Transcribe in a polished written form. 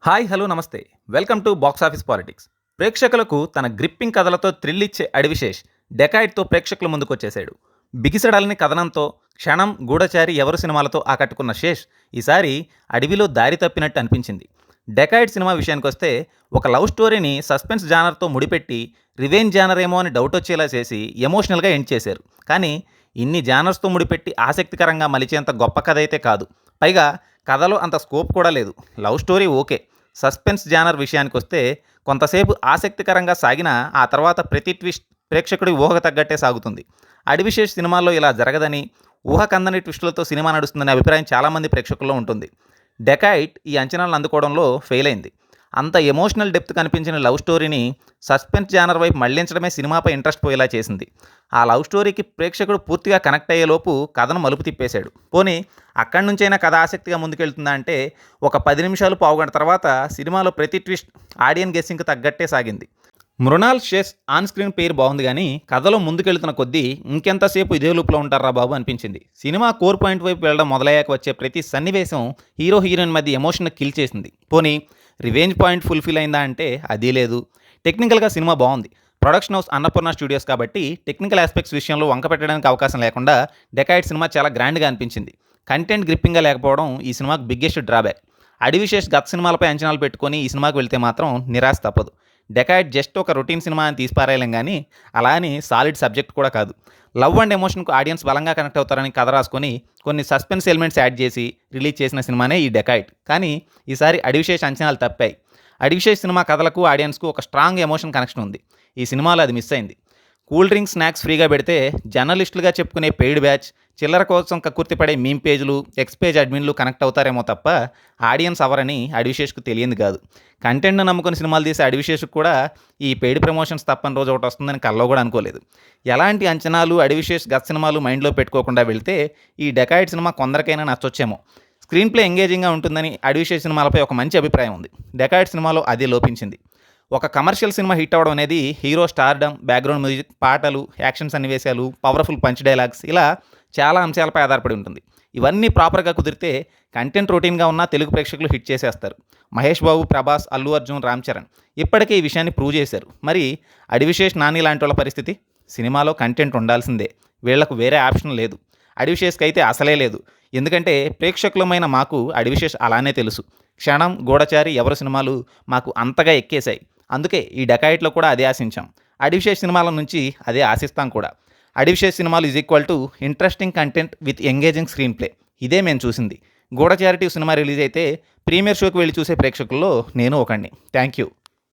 Hi hello నమస్తే welcome to box office politics. ప్రేక్షకులకు తన గ్రిప్పింగ్ కథలతో థ్రిల్ ఇచ్చే అడివిశేష్ డెకాయిడ్తో ప్రేక్షకుల ముందుకొచ్చేశాడు. బిగిసడాలని కథనంతో క్షణం, గూఢచారి, ఎవరు సినిమాలతో ఆకట్టుకున్న శేష్ ఈసారి అడవిలో దారి తప్పినట్టు అనిపించింది. డెకాయిడ్ సినిమా విషయానికొస్తే ఒక లవ్ స్టోరీని సస్పెన్స్ జానర్తో ముడిపెట్టి రివెంజ్ జానర్ ఏమో అని డౌట్ వచ్చేలా చేసి ఎమోషనల్గా ఎండ్ చేశారు. కానీ ఇన్ని జానర్స్తో ముడిపెట్టి ఆసక్తికరంగా మలిచేంత గొప్ప కథ అయితే కాదు. పైగా కథలో అంత స్కోప్ కూడా లేదు. Love story okay, suspense genre విషయానికొస్తే కొంతసేపు ఆసక్తికరంగా సాగినా ఆ తర్వాత ప్రతి ట్విస్ట్ ప్రేక్షకుడి ఊహకు తగ్గట్టే సాగుతుంది. అడివిశేష్ సినిమాల్లో ఇలా జరగదని, ఊహకందని ట్విస్టులతో సినిమా నడుస్తుందనే అభిప్రాయం చాలామంది ప్రేక్షకుల్లో ఉంటుంది. డెకాయిట్ ఈ అంచనాలను అందుకోవడంలో ఫెయిల్ అయింది. అంత ఎమోషనల్ డెప్త్ కనిపించిన లవ్ స్టోరీని సస్పెన్స్ జానర్ వైపు మళ్లించడమే సినిమాపై ఇంట్రెస్ట్ పోయేలా చేసింది. ఆ లవ్ స్టోరీకి ప్రేక్షకుడు పూర్తిగా కనెక్ట్ అయ్యేలోపు కథను మలుపు తిప్పేశాడు. పోనీ అక్కడి నుంచైనా కథ ఆసక్తిగా ముందుకెళ్తుందా అంటే ఒక 10 నిమిషాలు, పావుగంట తర్వాత సినిమాలో ప్రతి ట్విస్ట్ ఆడియన్ గెస్సింగ్కి తగ్గట్టే సాగింది. మృణాల్ శేష్ ఆన్ స్క్రీన్ పేరు బాగుంది కానీ కథలో ముందుకెళ్తున్న కొద్దీ ఇంకెంతసేపు ఇదే లూప్లో ఉంటారా బాబు అనిపించింది. సినిమా కోర్ పాయింట్ వైపు వెళ్ళడం మొదలయ్యాక వచ్చే ప్రతి సన్నివేశం హీరో హీరోయిన్ మధ్య ఎమోషన్ కిల్ చేసింది. పోనీ రివెంజ్ పాయింట్ ఫుల్ఫిల్ అయిందా అంటే అదీ లేదు. టెక్నికల్గా సినిమా బాగుంది. ప్రొడక్షన్ హౌస్ అన్నపూర్ణ స్టూడియోస్ కాబట్టి టెక్నికల్ ఆస్పెక్ట్స్ విషయంలో వంక పెట్టడానికి అవకాశం లేకుండా డెకాయిడ్ సినిమా చాలా గ్రాండ్గా అనిపించింది. కంటెంట్ గ్రిప్పింగ్గా లేకపోవడం ఈ సినిమాకు బిగ్గెస్ట్ డ్రాబ్యాక్. అడివిశేష్ గత సినిమాలపై అంచనాలు పెట్టుకొని ఈ సినిమాకు వెళ్తే మాత్రం నిరాశ తప్పదు. డెకాయిడ్ జస్ట్ ఒక రొటీన్ సినిమా అని తీసిపారేయలేం కానీ అలా అని సాలిడ్ సబ్జెక్ట్ కూడా కాదు. లవ్ అండ్ ఎమోషన్కు ఆడియన్స్ బలంగా కనెక్ట్ అవుతారని కథ రాసుకొని కొన్ని సస్పెన్స్ ఎలిమెంట్స్ యాడ్ చేసి రిలీజ్ చేసిన సినిమానే ఈ డెకాయిడ్. కానీ ఈసారి అడివిశేష్ అంచనాలు తప్పాయి. అడివిశేష్ సినిమా కథలకు, ఆడియన్స్కు ఒక స్ట్రాంగ్ ఎమోషన్ కనెక్షన్ ఉంది. ఈ సినిమాలో అది మిస్ అయింది. కూల్ డ్రింక్స్, స్నాక్స్ ఫ్రీగా పెడితే జర్నలిస్టులుగా చెప్పుకునే పెయిడ్ బ్యాచ్, చిల్లర కోసం కక్కుర్తిపడే మీమ్ పేజీలు, ఎక్స్ పేజ్ అడ్మిన్లు కనెక్ట్ అవుతారేమో తప్ప ఆడియన్స్ అవరని అడివిశేష్కు తెలియదు కాదు. కంటెంట్ను నమ్ముకుని సినిమాలు తీసే అడివిశేష్కు కూడా ఈ పెయిడ్ ప్రమోషన్స్ తప్పని రోజు ఒకటి వస్తుందని కల్లో కూడా అనుకోలేదు. ఎలాంటి అంచనాలు అడివిశేష్ గత సినిమాలు మైండ్లో పెట్టుకోకుండా వెళ్తే ఈ డెకాయిడ్ సినిమా కొందరికైనా నచ్చొచ్చేమో. స్క్రీన్ ప్లే ఎంగేజింగ్గా ఉంటుందని అడివిశేష్ సినిమాలపై ఒక మంచి అభిప్రాయం ఉంది. డెకాయిడ్ సినిమాలో అదే లోపించింది. ఒక కమర్షియల్ సినిమా హిట్ అవ్వడం అనేది హీరో స్టార్డమ్, బ్యాక్గ్రౌండ్ మ్యూజిక్, పాటలు, యాక్షన్ సన్నివేశాలు, పవర్ఫుల్ పంచ్ డైలాగ్స్ ఇలా చాలా అంశాలపై ఆధారపడి ఉంటుంది. ఇవన్నీ ప్రాపర్గా కుదిరితే కంటెంట్ రొటీన్గా ఉన్న తెలుగు ప్రేక్షకులు హిట్ చేసేస్తారు. మహేష్ బాబు, ప్రభాస్, అల్లు అర్జున్, రామ్ చరణ్ ఇప్పటికే ఈ విషయాన్ని ప్రూవ్ చేశారు. మరి అడివిశేష్, నాని లాంటి వాళ్ళ పరిస్థితి? సినిమాలో కంటెంట్ ఉండాల్సిందే, వీళ్లకు వేరే ఆప్షన్ లేదు. అడివిశేష్కి అయితే అసలే లేదు. ఎందుకంటే ప్రేక్షకులమైన మాకు అడివిశేష్ అలానే తెలుసు. క్షణం, గూఢచారి, ఎవరు సినిమాలు మాకు అంతగా ఎక్కేశాయి. అందుకే ఈ డెకాయిడ్లో కూడా అదే ఆశించాం. అడివిశేష్ సినిమాల నుంచి అదే ఆశిస్తాం కూడా. అడివిశేష్ సినిమాలు is equal to interesting content with engaging screen play. ఇదే మేము చూసింది. గూఢచారిటీ సినిమా రిలీజ్ అయితే ప్రీమియర్ షోకి వెళ్ళి చూసే ప్రేక్షకుల్లో నేను ఒకడిని. Thank you.